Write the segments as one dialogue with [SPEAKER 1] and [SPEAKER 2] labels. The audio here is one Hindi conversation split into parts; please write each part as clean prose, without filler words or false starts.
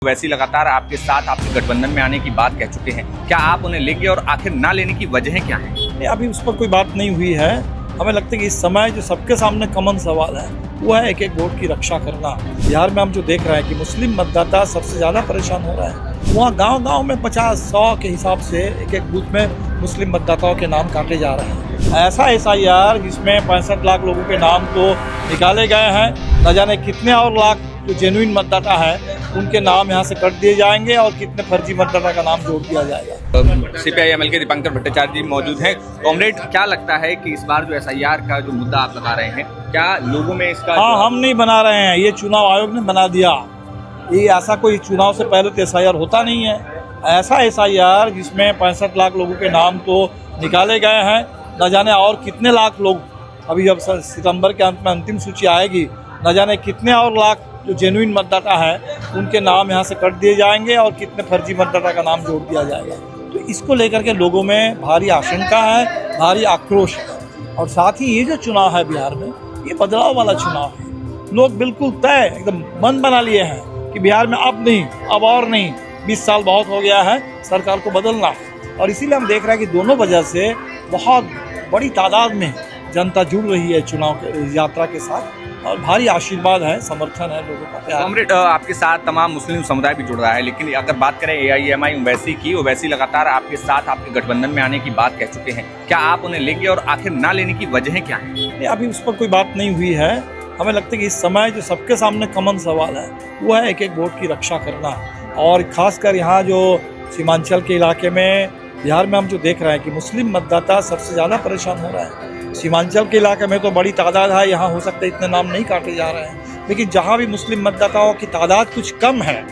[SPEAKER 1] वैसे ही लगातार आपके साथ आपके गठबंधन में आने की बात कह चुके हैं, क्या आप उन्हें लेंगे और आखिर ना लेने की वजह क्या है?
[SPEAKER 2] अभी उस पर कोई बात नहीं हुई है। हमें लगता है कि इस समय जो सबके सामने कॉमन सवाल है वो है एक एक वोट की रक्षा करना। बिहार में हम जो देख रहे हैं कि मुस्लिम मतदाता सबसे ज़्यादा परेशान हो रहे हैं। वहाँ गांव-गांव में 50-100 के हिसाब से एक एक बूथ में मुस्लिम मतदाताओं के नाम काटे जा रहे हैं। ऐसा SIR जिसमें 65 लाख लोगों के नाम तो निकाले गए हैं, न जाने कितने और लाख जो जेन्युइन मतदाता है उनके नाम यहाँ से कट दिए जाएंगे और कितने फर्जी मतदाता का नाम जोड़ दिया जाएगा।
[SPEAKER 1] CPI ML के दीपांकर भट्टाचार्य जी मौजूद हैं। कॉमरेड, क्या लगता है कि इस बार जो SIR का जो मुद्दा आप लगा रहे हैं, क्या लोगों में इसका
[SPEAKER 2] हम नहीं बना रहे हैं, ये चुनाव आयोग ने बना दिया। ये ऐसा कोई चुनाव से पहले तो SIR होता नहीं है। ऐसा SIR जिसमें 65 लाख लोगों के नाम तो निकाले गए हैं, न जाने और कितने लाख लोग, अभी जब सितंबर के अंत में अंतिम सूची आएगी, न जाने कितने और लाख जो जेन्युइन मतदाता है उनके नाम यहाँ से कट दिए जाएंगे और कितने फर्जी मतदाता का नाम जोड़ दिया जाएगा। तो इसको लेकर के लोगों में भारी आशंका है, भारी आक्रोश है। और साथ ही ये जो चुनाव है बिहार में, ये बदलाव वाला चुनाव है। लोग बिल्कुल तय एकदम मन बना लिए हैं कि बिहार में अब नहीं, अब और नहीं, 20 साल बहुत हो गया है, सरकार को बदलना है। और इसीलिए हम देख रहे हैं कि दोनों वजह से बहुत बड़ी तादाद में जनता जुड़ रही है चुनाव के यात्रा के साथ, और भारी आशीर्वाद है, समर्थन है लोगों का, प्यार।
[SPEAKER 1] कॉमरेड, आपके साथ तमाम मुस्लिम समुदाय भी जुड़ रहा है, लेकिन अगर बात करें AIMI ओवैसी की, ओवैसी लगातार आपके साथ आपके गठबंधन में आने की बात कह चुके हैं, क्या आप उन्हें लेंगे और आखिर ना लेने की वजह क्या है?
[SPEAKER 2] अभी उस पर कोई बात नहीं हुई है। हमें लगता है कि इस समय जो सबके सामने कॉमन सवाल है वो है एक एक वोट की रक्षा करना। और खासकर यहाँ जो सीमांचल के इलाके में, बिहार में हम जो देख रहे हैं कि मुस्लिम मतदाता सबसे ज़्यादा परेशान हो रहा है। सीमांचल के इलाके में तो बड़ी तादाद है, यहाँ हो सकता है इतने नाम नहीं काटे जा रहे हैं, लेकिन जहाँ भी मुस्लिम मतदाताओं की तादाद कुछ कम है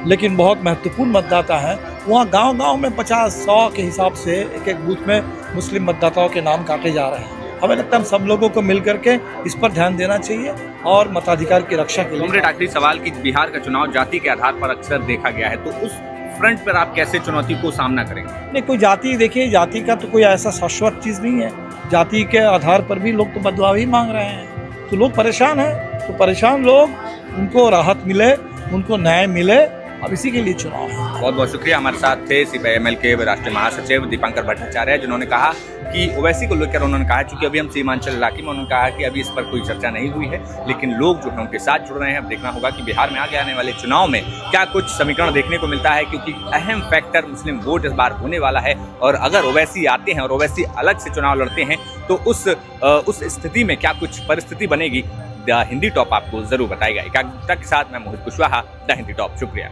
[SPEAKER 2] लेकिन बहुत महत्वपूर्ण मतदाता है, वहाँ गांव-गांव में 50-100 के हिसाब से एक एक बूथ में मुस्लिम मतदाताओं के नाम काटे जा रहे हैं। हमें लगता है हम सब लोगों को मिल करके इस पर ध्यान देना चाहिए और मताधिकार की रक्षा के लिए।
[SPEAKER 1] आखिरी सवाल कि बिहार का चुनाव जाति के आधार पर अक्सर देखा गया है, तो उस फ्रंट पर आप कैसे चुनौती को सामना करेंगे?
[SPEAKER 2] नहीं, कोई जाति, देखिए जाति का तो कोई ऐसा शाश्वत चीज़ नहीं है। जाति के आधार पर भी लोग तो बदलाव ही मांग रहे हैं, तो लोग परेशान हैं। तो परेशान लोग, उनको राहत मिले, उनको न्याय मिले, अब इसी के लिए चुनाव है।
[SPEAKER 1] बहुत बहुत शुक्रिया। हमारे साथ थे CPI ML के राष्ट्रीय महासचिव दीपांकर भट्टाचार्य, जिन्होंने कहा कि ओवैसी को लेकर उन्होंने कहा, चूंकि अभी हम सीमांचल इलाके में, उन्होंने कहा कि अभी इस पर कोई चर्चा नहीं हुई है, लेकिन लोग जो है उनके साथ जुड़ रहे हैं। अब देखना होगा कि बिहार में आगे आने वाले चुनाव में क्या कुछ समीकरण देखने को मिलता है, क्योंकि अहम फैक्टर मुस्लिम वोट इस बार होने वाला है। और अगर ओवैसी आते हैं और ओवैसी अलग से चुनाव लड़ते हैं तो उस स्थिति में क्या कुछ परिस्थिति बनेगी, द हिंदी टॉप आपको जरूर बताएगा। एकाग्रता के साथ मैं मोहित कुशवाहा, द हिंदी टॉप। शुक्रिया।